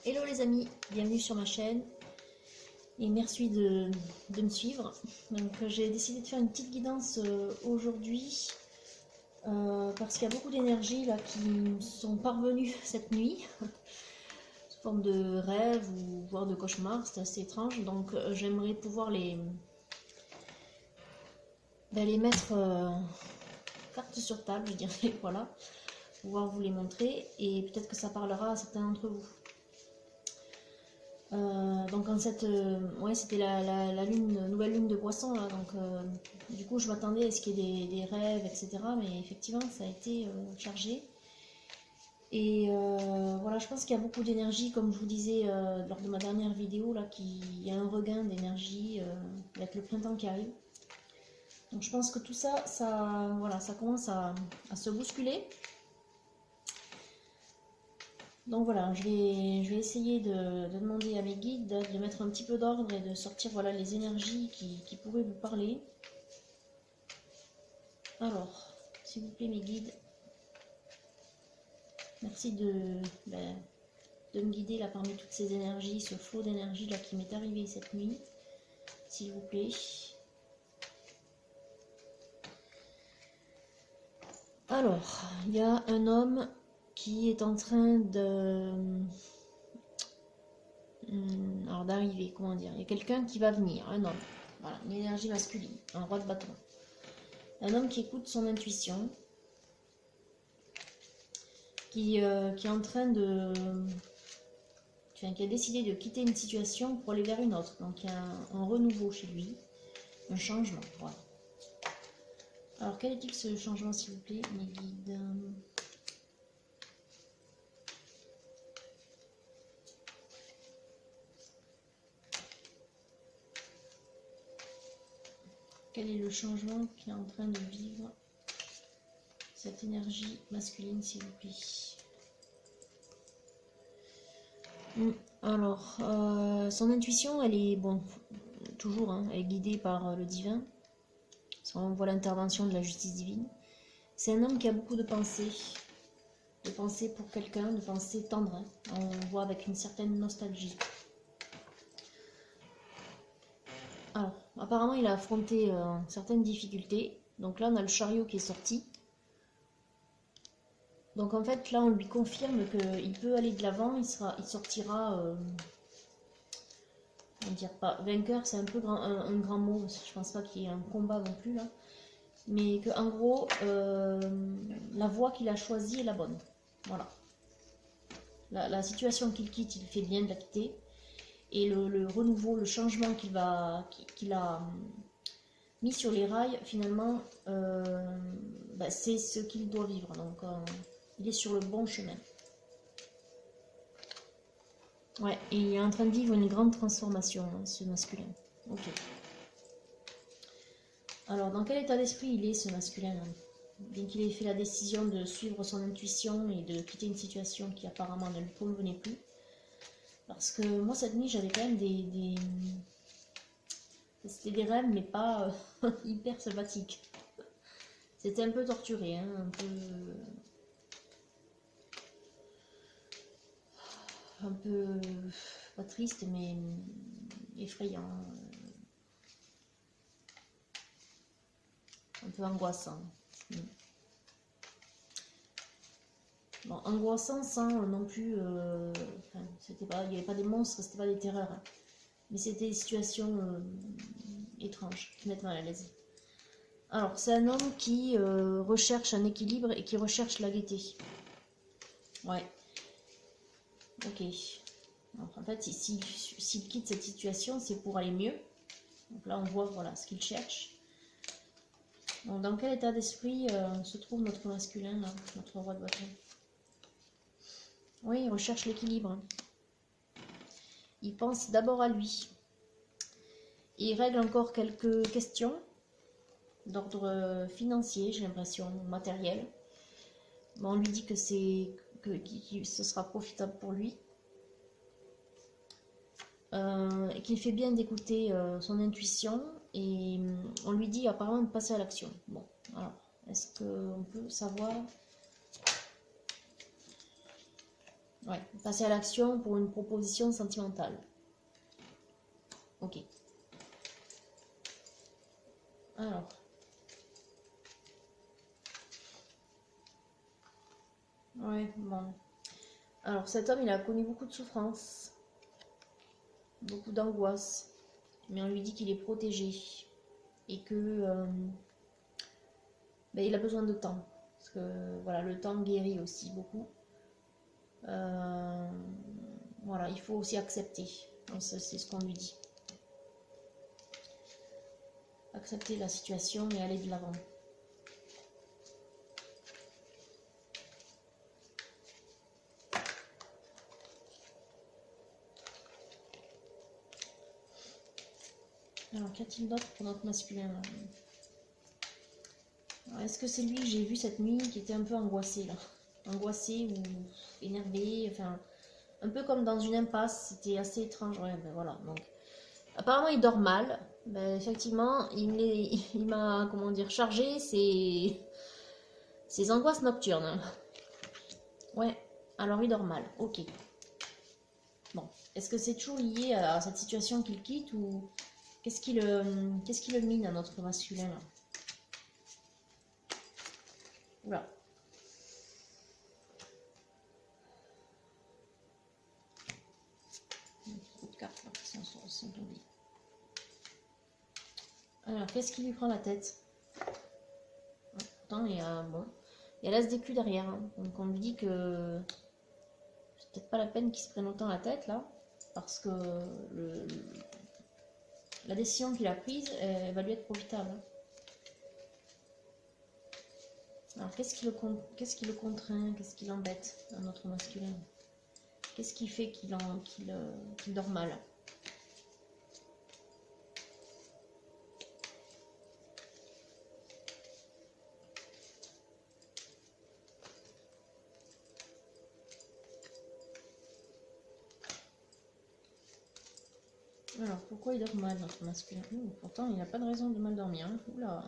Hello les amis, bienvenue sur ma chaîne et merci de me suivre. Donc j'ai décidé de faire une petite guidance aujourd'hui parce qu'il y a beaucoup d'énergies là qui me sont parvenues cette nuit sous forme de rêve ou voire de cauchemar, c'est assez étrange. Donc j'aimerais pouvoir les mettre carte sur table, je dirais, voilà, pouvoir vous les montrer et peut-être que ça parlera à certains d'entre vous. Donc en cette, ouais, c'était la lune, nouvelle lune de poisson là, donc du coup je m'attendais à ce qu'il y ait des rêves, etc. Mais effectivement ça a été chargé. Et voilà, je pense qu'il y a beaucoup d'énergie, comme je vous disais lors de ma dernière vidéo là, qu'il y a un regain d'énergie avec le printemps qui arrive. Donc je pense que tout ça, voilà, ça commence à se bousculer. Donc voilà, je vais essayer de demander à mes guides de mettre un petit peu d'ordre et de sortir voilà, les énergies qui pourraient vous parler. Alors, s'il vous plaît mes guides, merci de me guider là parmi toutes ces énergies, ce flot d'énergie là qui m'est arrivé cette nuit, s'il vous plaît. Alors, il y a un homme qui est en train d'arriver, comment dire, il y a quelqu'un qui va venir, un homme, voilà, une énergie masculine, un roi de bâton. Un homme qui écoute son intuition, qui est en train de... qui a décidé de quitter une situation pour aller vers une autre. Donc il y a un renouveau chez lui, un changement, voilà. Alors quel est-il ce changement s'il vous plaît, mes guides? Quel est le changement qui est en train de vivre cette énergie masculine, s'il vous plaît? Alors, son intuition, elle est, bon, toujours, hein, elle est guidée par le divin. On voit l'intervention de la justice divine. C'est un homme qui a beaucoup de pensées pour quelqu'un, de pensées tendres. Hein. On voit avec une certaine nostalgie. Alors, apparemment, il a affronté certaines difficultés. Donc là, on a le chariot qui est sorti. Donc en fait, là, on lui confirme qu'il peut aller de l'avant. Il sortira, on va dire pas vainqueur, c'est un peu un grand mot. Je pense pas qu'il y ait un combat non plus là. Mais qu'en gros, la voie qu'il a choisie est la bonne. Voilà. La situation qu'il quitte, il fait bien de la quitter. Et le renouveau, le changement qu'il a mis sur les rails, finalement, c'est ce qu'il doit vivre. Donc, il est sur le bon chemin. Ouais, et il est en train de vivre une grande transformation, hein, ce masculin. Ok. Alors, dans quel état d'esprit il est, ce masculin, hein? Bien qu'il ait fait la décision de suivre son intuition et de quitter une situation qui apparemment ne lui convenait plus. Parce que moi, cette nuit, j'avais quand même c'était des rêves, mais pas hyper sympathiques. C'était un peu torturé, hein, un peu pas triste, mais effrayant. Un peu angoissant. Bon, angoissant sans non plus... c'était pas, il n'y avait pas des monstres, c'était pas des terreurs. Hein. Mais c'était des situations étranges, qui mettent mal à l'aise. Alors, c'est un homme qui recherche un équilibre et qui recherche la gaieté. Ouais. Ok. Donc, en fait, s'il quitte cette situation, c'est pour aller mieux. Donc là, on voit voilà, ce qu'il cherche. Donc, dans quel état d'esprit se trouve notre masculin, là, notre roi de bâton? Oui, il recherche l'équilibre. Il pense d'abord à lui. Il règle encore quelques questions d'ordre financier, j'ai l'impression, matériel. Bon, on lui dit que ce sera profitable pour lui. Et qu'il fait bien d'écouter son intuition. Et on lui dit apparemment de passer à l'action. Bon, alors, est-ce qu'on peut savoir Ouais, passer à l'action pour une proposition sentimentale. Ok. Alors. Ouais, bon. Alors cet homme, il a connu beaucoup de souffrances, beaucoup d'angoisse, mais on lui dit qu'il est protégé et que ben, il a besoin de temps. Parce que voilà, le temps guérit aussi beaucoup. Voilà, il faut aussi accepter. C'est ce qu'on lui dit. Accepter la situation et aller de l'avant. Alors, qu'y a-t-il d'autre pour notre masculin? Est-ce que c'est lui que j'ai vu cette nuit qui était un peu angoissé là? Angoissé ou énervé, enfin, un peu comme dans une impasse, c'était assez étrange. Ouais, ben voilà, donc. Apparemment, il dort mal. Ben, effectivement, il m'a, comment dire, chargé ses angoisses nocturnes. Ouais, alors il dort mal, ok. Bon, est-ce que c'est toujours lié à cette situation qu'il quitte ou qu'est-ce qui le mine à notre masculin là? Oula. Beaucoup de cartes là, qui sont tombées. Alors, qu'est-ce qui lui prend la tête? Pourtant, il y a, bon, il y a l'ASDQ derrière. Hein. Donc, on lui dit que c'est peut-être pas la peine qu'il se prenne autant la tête là. Parce que la décision qu'il a prise, elle va lui être profitable. Hein. Alors, qu'est-ce qui le contraint? Qu'est-ce qui l'embête à notre masculin? Qu'est-ce qui fait qu'il dort mal? Alors, pourquoi il dort mal, notre masculin? Pourtant, il n'a pas de raison de mal dormir. Hein. Oula.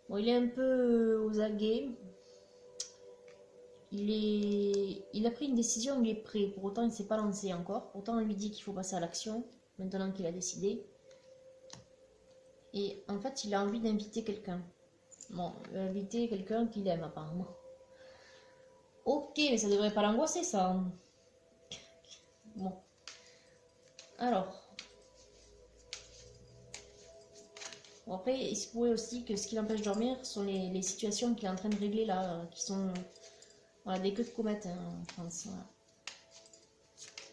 Bon, il est un peu aux aguets. Il a pris une décision, il est prêt. Pour autant, il ne s'est pas lancé encore. Pourtant, on lui dit qu'il faut passer à l'action, maintenant qu'il a décidé. Et en fait, il a envie d'inviter quelqu'un. Bon, inviter quelqu'un qu'il aime, apparemment. Ok, mais ça devrait pas l'angoisser, ça. Bon. Alors. Bon, après, il se pourrait aussi que ce qui l'empêche de dormir sont les situations qu'il est en train de régler là, qui sont voilà, des queues de comète, hein, je pense. Voilà.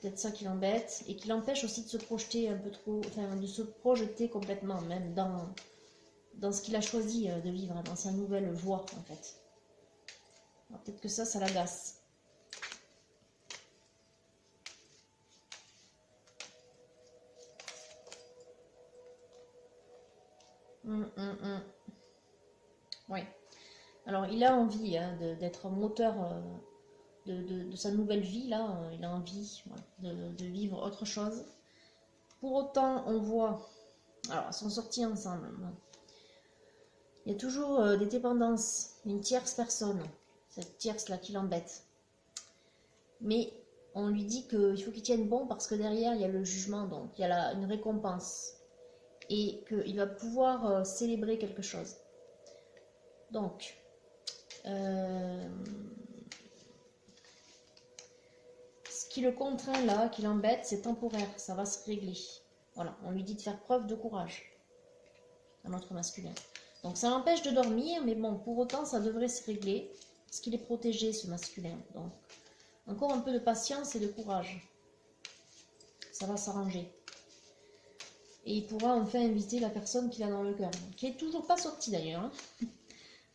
Peut-être ça qui l'embête et qui l'empêche aussi de se projeter un peu trop, enfin de se projeter complètement, même dans ce qu'il a choisi de vivre, dans sa nouvelle voie en fait. Peut-être que ça l'agace. Ouais. Alors il a envie hein, d'être moteur de sa nouvelle vie là. Il a envie voilà, de vivre autre chose. Pour autant, on voit. Alors, ils sont sortis ensemble. Il y a toujours des dépendances, une tierce personne, cette tierce là qui l'embête. Mais on lui dit qu'il faut qu'il tienne bon parce que derrière il y a le jugement, donc il y a une récompense. Et qu'il va pouvoir célébrer quelque chose. Donc, ce qui le contraint là, qui l'embête, c'est temporaire, ça va se régler. Voilà, on lui dit de faire preuve de courage à notre masculin. Donc ça l'empêche de dormir, mais bon, pour autant ça devrait se régler, parce qu'il est protégé ce masculin. Donc, encore un peu de patience et de courage. Ça va s'arranger. Et il pourra enfin inviter la personne qu'il a dans le cœur, qui est toujours pas sortie d'ailleurs. Hein.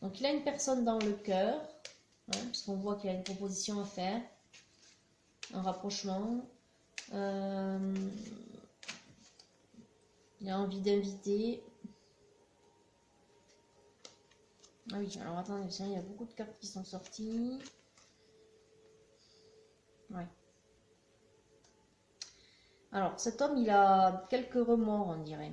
Donc il a une personne dans le cœur, hein, puisqu'on voit qu'il a une proposition à faire, un rapprochement. Il a envie d'inviter. Ah oui, alors attendez, il y a beaucoup de cartes qui sont sorties. Ouais. Alors, cet homme, il a quelques remords, on dirait.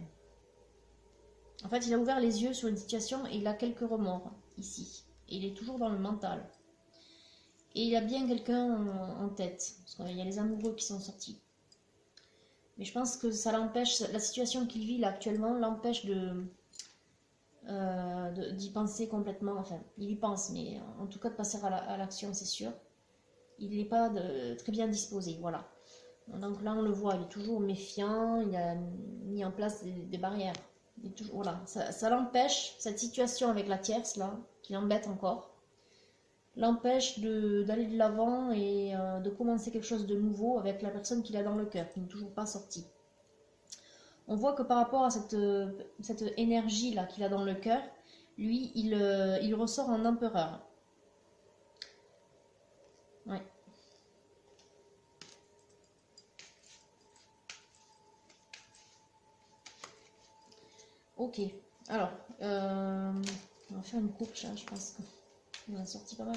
En fait, il a ouvert les yeux sur une situation et il a quelques remords, ici. Et il est toujours dans le mental. Et il a bien quelqu'un en tête, parce qu'il y a les amoureux qui sont sortis. Mais je pense que ça l'empêche, la situation qu'il vit là actuellement l'empêche d'y penser complètement. Enfin, il y pense, mais en tout cas de passer à l'action, c'est sûr. Il n'est pas très bien disposé, voilà. Donc là, on le voit, il est toujours méfiant, il a mis en place des barrières. Il est toujours, voilà, ça l'empêche, cette situation avec la tierce, là, qui l'embête encore, l'empêche d'aller de l'avant et de commencer quelque chose de nouveau avec la personne qu'il a dans le cœur, qui n'est toujours pas sortie. On voit que par rapport à cette énergie-là qu'il a dans le cœur, lui, il ressort en empereur. Ouais. Ok, alors, on va faire une coupe là, je pense qu'on a sorti pas mal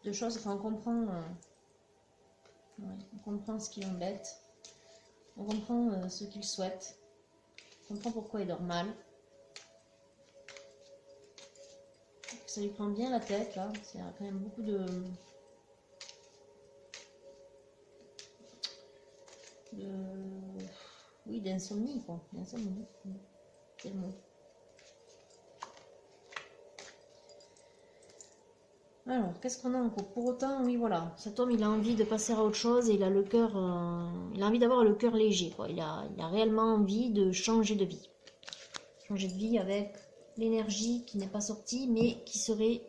de choses, enfin on comprend ce qui l'embête, on comprend ce qu'il souhaite, on comprend pourquoi il dort mal, ça lui prend bien la tête là, c'est quand même beaucoup oui, d'insomnie quoi, d'insomnie, c'est le mot. Alors, qu'est-ce qu'on a en cours? Pour autant, oui, voilà, cet homme, il a envie de passer à autre chose et il a le cœur, il a envie d'avoir le cœur léger, quoi. Il a réellement envie de changer de vie. Changer de vie avec l'énergie qui n'est pas sortie, mais qui serait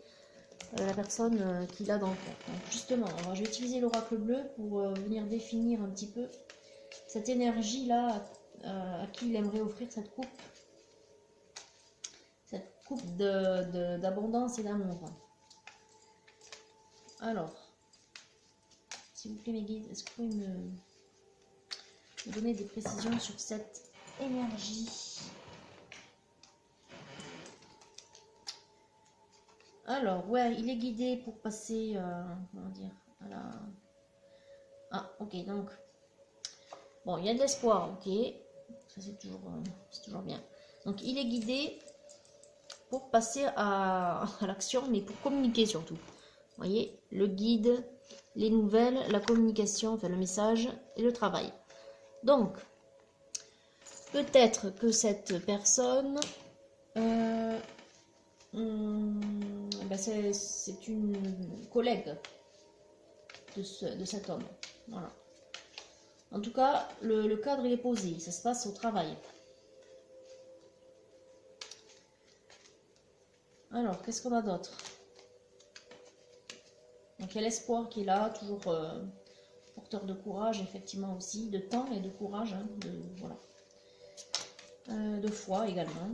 la personne qu'il a dans le cœur. Donc, justement, alors, je vais utiliser l'oracle bleu pour venir définir un petit peu cette énergie-là à qui il aimerait offrir cette coupe d'abondance et d'amour. Alors, s'il vous plaît mes guides, est-ce que vous pouvez me donner des précisions sur cette énergie? Alors, ouais, il est guidé pour passer, comment dire, à la... Ah, ok, donc, bon, il y a de l'espoir, ok, ça c'est toujours bien. Donc, il est guidé pour passer à l'action, mais pour communiquer surtout. Vous voyez, le guide, les nouvelles, la communication, enfin le message et le travail. Donc, peut-être que cette personne, ben c'est une collègue de cet homme. Voilà. En tout cas, le cadre il est posé, ça se passe au travail. Alors, qu'est-ce qu'on a d'autre? Donc, il y a l'espoir qui est là, toujours porteur de courage, effectivement aussi, de temps et de courage, hein, voilà. De foi également.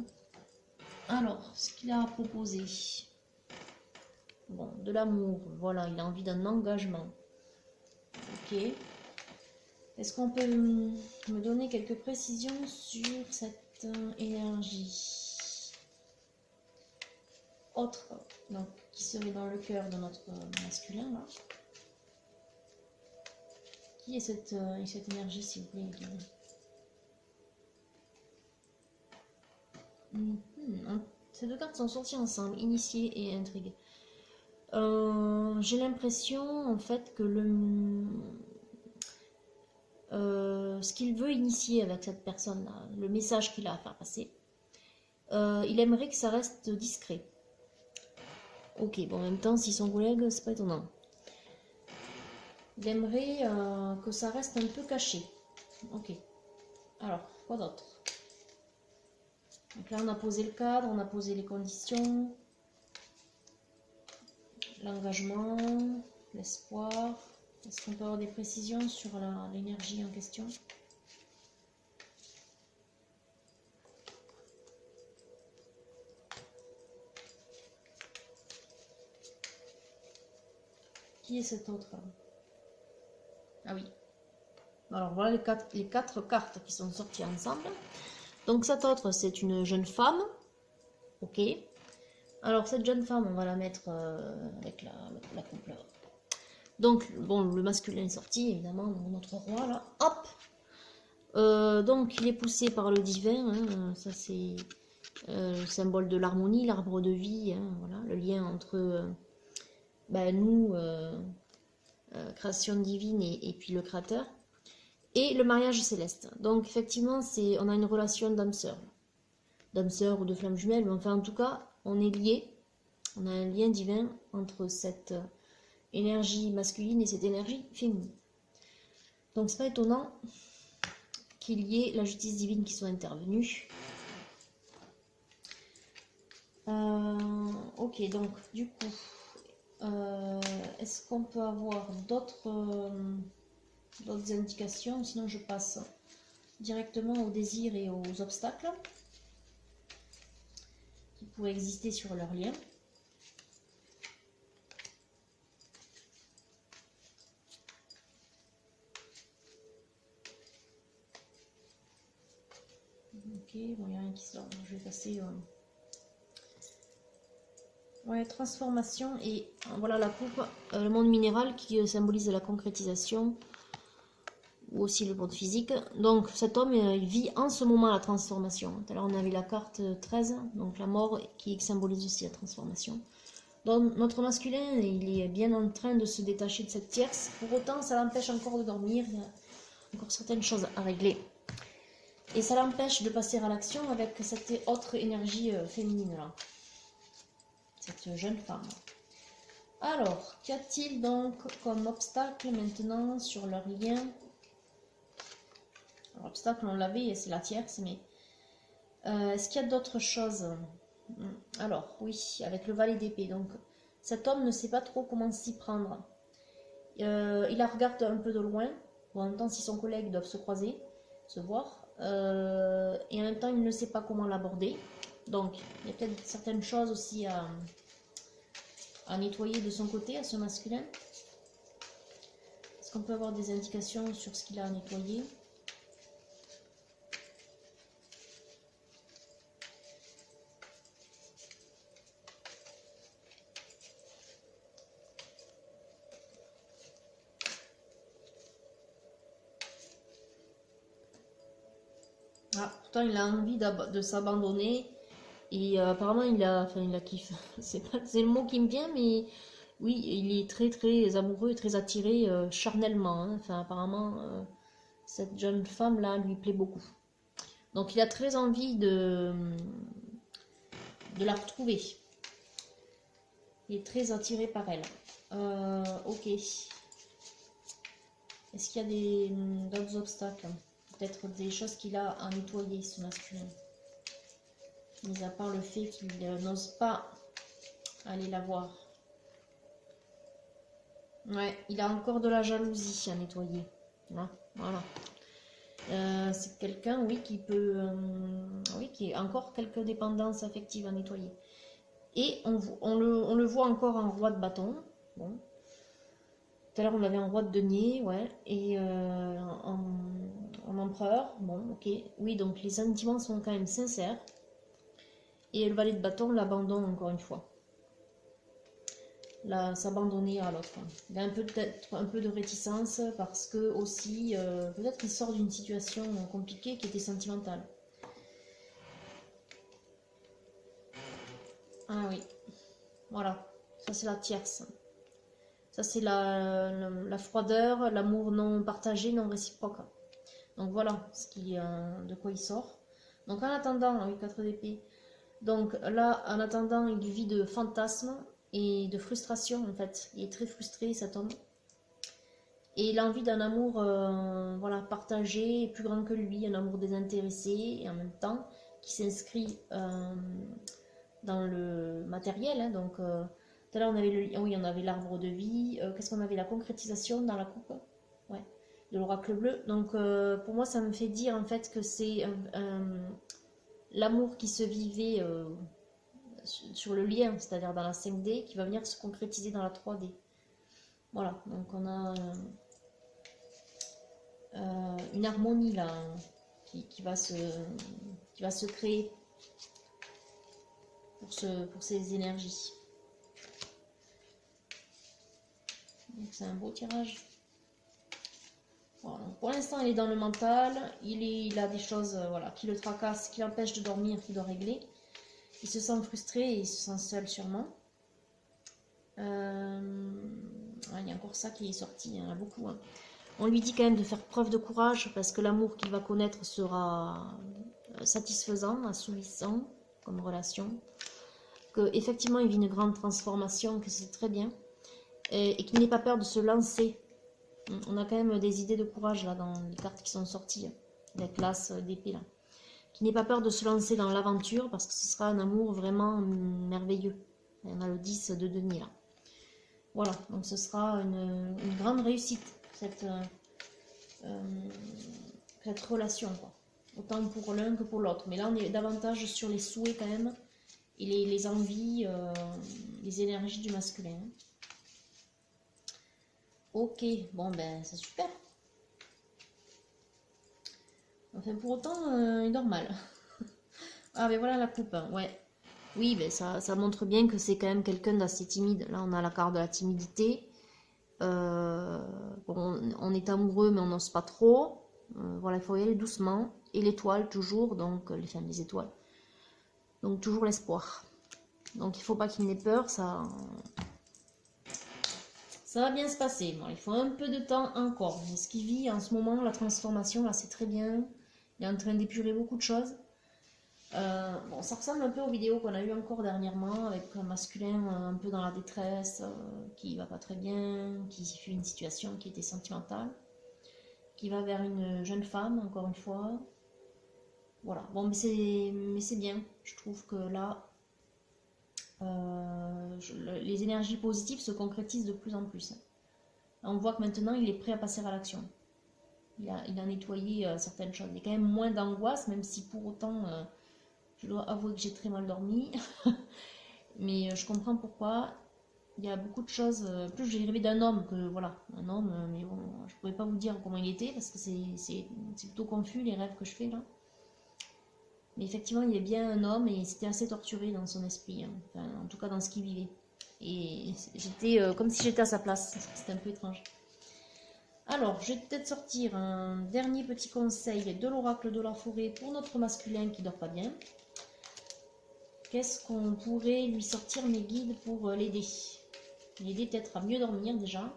Alors, ce qu'il a proposé. Bon, de l'amour, voilà, il a envie d'un engagement. Ok. Est-ce qu'on peut me donner quelques précisions sur cette énergie autre, donc qui serait dans le cœur de notre masculin là? Qui est cette énergie, s'il vous plaît? Ces deux cartes sont sorties ensemble, initié et intrigue. J'ai l'impression en fait que ce qu'il veut initier avec cette personne là, le message qu'il a à faire passer, il aimerait que ça reste discret. Ok, bon, en même temps, s'ils sont collègues, c'est pas étonnant. Il aimerait que ça reste un peu caché. Ok. Alors, quoi d'autre? Donc là, on a posé le cadre, on a posé les conditions, l'engagement, l'espoir. Est-ce qu'on peut avoir des précisions sur l'énergie en question? Qui est cet autre? Ah oui. Alors voilà les quatre cartes qui sont sorties ensemble. Donc cette autre, c'est une jeune femme. Ok. Alors cette jeune femme, on va la mettre avec la couple. Donc, bon, le masculin est sorti, évidemment, notre roi, là. Hop. Donc, il est poussé par le divin. Hein, ça, c'est le symbole de l'harmonie, l'arbre de vie. Hein, voilà, le lien entre ben, nous, création divine et puis le créateur, et le mariage céleste. Donc effectivement, on a une relation d'âme sœur ou de flamme jumelle, mais enfin en tout cas, on est liés, on a un lien divin entre cette énergie masculine et cette énergie féminine. Donc c'est pas étonnant qu'il y ait la justice divine qui soit intervenue. Ok, donc du coup, est-ce qu'on peut avoir d'autres indications? Sinon je passe directement aux désirs et aux obstacles qui pourraient exister sur leur lien. Ok, bon, il n'y a rien qui sort. Je vais passer. Ouais, transformation et voilà la coupe, le monde minéral qui symbolise la concrétisation ou aussi le monde physique. Donc cet homme il vit en ce moment la transformation. Tout à l'heure on avait la carte 13, donc la mort qui symbolise aussi la transformation. Donc notre masculin il est bien en train de se détacher de cette tierce. Pour autant ça l'empêche encore de dormir, il y a encore certaines choses à régler. Et ça l'empêche de passer à l'action avec cette autre énergie féminine là. Cette jeune femme. Alors, qu'y a-t-il donc comme obstacle maintenant sur leur lien? Alors, obstacle, on l'avait, c'est la tierce, mais est-ce qu'il y a d'autres choses? Alors, oui, avec le valet d'épée. Donc, cet homme ne sait pas trop comment s'y prendre. Il la regarde un peu de loin. Bon, en même temps, si son collègue doivent se croiser, se voir. Et en même temps, il ne sait pas comment l'aborder. Donc, il y a peut-être certaines choses aussi à nettoyer de son côté, à ce masculin. Est-ce qu'on peut avoir des indications sur ce qu'il a à nettoyer? Ah, pourtant il a envie de s'abandonner et apparemment il a kiffé. C'est le mot qui me vient, mais oui, il est très très amoureux et très attiré charnellement. Hein. Enfin, apparemment, cette jeune femme là lui plaît beaucoup. Donc il a très envie de la retrouver. Il est très attiré par elle. Ok. Est-ce qu'il y a d'autres obstacles? Peut-être des choses qu'il a à nettoyer, ce masculin. Mis à part le fait qu'il n'ose pas aller la voir. Ouais, il a encore de la jalousie à nettoyer. Là, voilà. C'est quelqu'un, oui, qui peut... oui, qui a encore quelques dépendances affectives à nettoyer. Et on le voit encore en roi de bâton. Bon. Tout à l'heure, on avait en roi de denier, ouais. Et en empereur. Bon, ok. Oui, donc les sentiments sont quand même sincères. Et le valet de bâton l'abandonne encore une fois. S'abandonner à l'autre. Il a peut-être un peu de réticence parce que aussi, peut-être qu'il sort d'une situation compliquée qui était sentimentale. Ah oui, voilà, ça c'est la tierce. Ça c'est la froideur, l'amour non partagé, non réciproque. Donc voilà de quoi il sort. Donc en attendant, oui, 4 d'épée. Donc là, en attendant, il vit de fantasmes et de frustration en fait. Il est très frustré cet homme. Et il a envie d'un amour voilà, partagé, plus grand que lui, un amour désintéressé et en même temps qui s'inscrit dans le matériel. Hein, donc tout à l'heure on avait l'arbre de vie. Qu'est-ce qu'on avait? La concrétisation dans la coupe, ouais, de l'oracle bleu. Donc pour moi ça me fait dire en fait que c'est l'amour qui se vivait sur le lien, c'est-à-dire dans la 5D, qui va venir se concrétiser dans la 3D. Voilà, donc on a une harmonie là qui va se créer pour ces énergies. Donc c'est un beau tirage. Voilà. Pour l'instant il est dans le mental, il a des choses voilà, qui le tracassent, qui l'empêchent de dormir, qu'il doit régler. Il se sent frustré et il se sent seul sûrement. Il y a encore ça qui est sorti, il y en a beaucoup. Hein. On lui dit quand même de faire preuve de courage parce que l'amour qu'il va connaître sera satisfaisant, assouvissant comme relation. Que effectivement il vit une grande transformation, que c'est très bien. Et qu'il n'ait pas peur de se lancer. On a quand même des idées de courage là dans les cartes qui sont sorties, avec l'as d'épée là. Qu'il n'ait pas peur de se lancer dans l'aventure parce que ce sera un amour vraiment merveilleux. On a le 10 de denier là. Voilà, donc ce sera une grande réussite, cette relation, quoi. Autant pour l'un que pour l'autre. Mais là, on est davantage sur les souhaits quand même, et les envies, les énergies du masculin. Ok, bon ben c'est super. Enfin pour autant, il dort mal. Ah ben voilà la coupe, hein. Ouais. Oui, ben ça montre bien que c'est quand même quelqu'un d'assez timide. Là on a la carte de la timidité. Bon, on est amoureux mais on n'ose pas trop. Voilà, il faut y aller doucement. Et l'étoile toujours, donc les étoiles. Donc toujours l'espoir. Donc il faut pas qu'il n'ait peur, ça va bien se passer. Bon, il faut un peu de temps encore. Mais ce qu'il vit en ce moment, la transformation, là c'est très bien. Il est en train d'épurer beaucoup de choses. Bon, ça ressemble un peu aux vidéos qu'on a eues encore dernièrement avec un masculin un peu dans la détresse, qui va pas très bien, qui fuit une situation qui était sentimentale, qui va vers une jeune femme, encore une fois. Voilà, bon, mais c'est bien. Je trouve que là, les énergies positives se concrétisent de plus en plus. On voit que maintenant, il est prêt à passer à l'action. Il a nettoyé certaines choses. Il y a quand même moins d'angoisse, même si pour autant... je dois avouer que j'ai très mal dormi, mais je comprends pourquoi. Il y a beaucoup de choses. Plus j'ai rêvé d'un homme que voilà, un homme, mais bon, je pourrais pas vous dire comment il était parce que c'est plutôt confus les rêves que je fais là. Mais effectivement, il y a bien un homme et c'était assez torturé dans son esprit, hein. Enfin, en tout cas dans ce qu'il vivait. Et j'étais comme si j'étais à sa place. C'était un peu étrange. Alors, je vais peut-être sortir un dernier petit conseil de l'oracle de la forêt pour notre masculin qui dort pas bien. Qu'est-ce qu'on pourrait lui sortir mes guides pour l'aider? L'aider peut-être à mieux dormir déjà.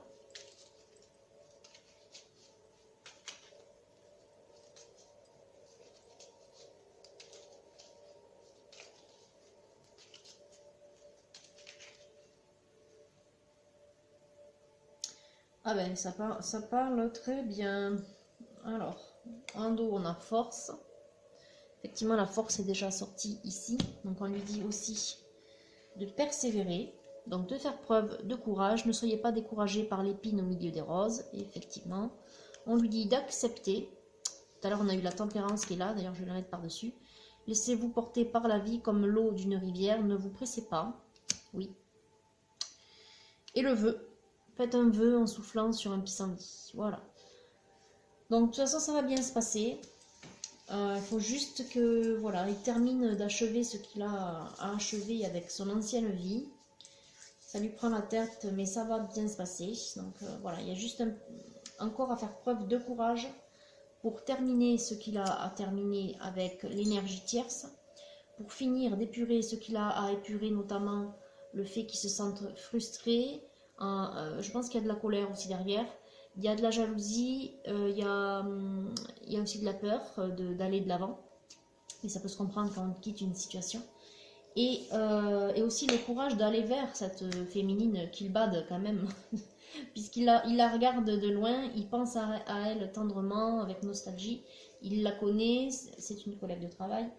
Ah ben ça parle très bien. Alors, en dos on a force. Effectivement la force est déjà sortie ici. Donc on lui dit aussi de persévérer. Donc de faire preuve de courage. Ne soyez pas découragés par l'épine au milieu des roses. Et effectivement, on lui dit d'accepter. Tout à l'heure on a eu la tempérance qui est là. D'ailleurs je vais la mettre par-dessus. Laissez-vous porter par la vie comme l'eau d'une rivière. Ne vous pressez pas. Oui. Et le vœu. Faites un vœu en soufflant sur un pissenlit. Voilà. Donc de toute façon ça va bien se passer. Il faut juste que voilà, il termine d'achever ce qu'il a à achever avec son ancienne vie. Ça lui prend la tête, mais ça va bien se passer. Donc voilà, il y a juste encore à faire preuve de courage pour terminer ce qu'il a à terminer avec l'énergie tierce, pour finir d'épurer ce qu'il a à épurer, notamment le fait qu'il se sente frustré. Je pense qu'il y a de la colère aussi derrière. Il y a de la jalousie, il y a aussi de la peur d'aller de l'avant. Et ça peut se comprendre quand on quitte une situation. Et aussi le courage d'aller vers cette féminine qu'il bade quand même. Puisqu'il la regarde de loin, il pense à elle tendrement, avec nostalgie. Il la connaît, c'est une collègue de travail.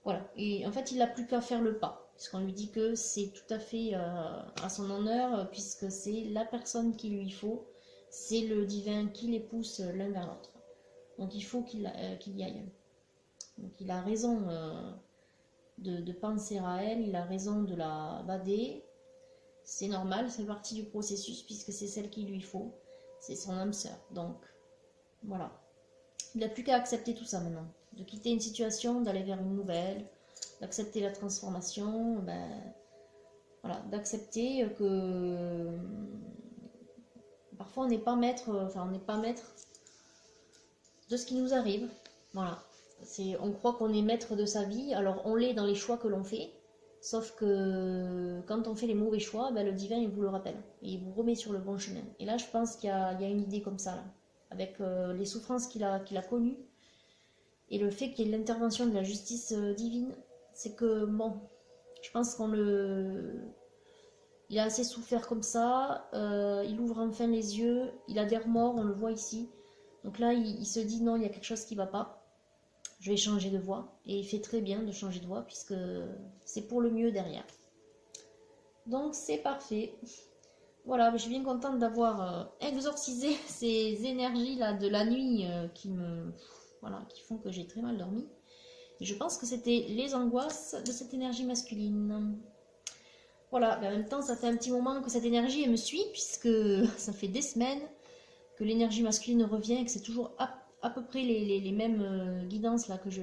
Voilà. Et en fait, il n'a plus qu'à faire le pas. Puisqu'on lui dit que c'est tout à fait à son honneur, puisque c'est la personne qu'il lui faut. C'est le divin qui les pousse l'un vers l'autre. Donc il faut qu'il y aille. Donc il a raison de penser à elle, il a raison de la bader. C'est normal, c'est partie du processus puisque c'est celle qu'il lui faut. C'est son âme sœur. Donc voilà. Il n'a plus qu'à accepter tout ça maintenant. De quitter une situation, d'aller vers une nouvelle, d'accepter la transformation, ben, voilà, d'accepter que parfois on n'est pas maître, de ce qui nous arrive. Voilà. On croit qu'on est maître de sa vie, alors on l'est dans les choix que l'on fait, Sauf que quand on fait les mauvais choix, ben, le divin il vous le rappelle et il vous remet sur le bon chemin. Et là, je pense qu'il y a une idée comme ça, là, avec les souffrances qu'il a connues et le fait qu'il y ait l'intervention de la justice divine. C'est que, bon, je pense il a assez souffert comme ça, il ouvre enfin les yeux, il a des remords, on le voit ici. Donc là, il se dit non, il y a quelque chose qui ne va pas, je vais changer de voie. Et il fait très bien de changer de voie puisque c'est pour le mieux derrière. Donc c'est parfait. Voilà, je suis bien contente d'avoir exorcisé ces énergies là de la nuit voilà, qui font que j'ai très mal dormi. Et je pense que c'était les angoisses de cette énergie masculine. Voilà, mais en même temps, ça fait un petit moment que cette énergie elle me suit, puisque ça fait des semaines que l'énergie masculine revient et que c'est toujours à peu près les mêmes guidances là que je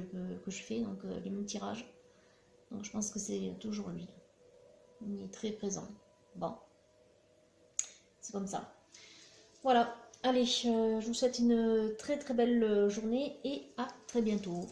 fais, donc les mêmes tirages. Donc je pense que c'est toujours lui. Il est très présent. Bon, c'est comme ça. Voilà, allez, je vous souhaite une très très belle journée et à très bientôt.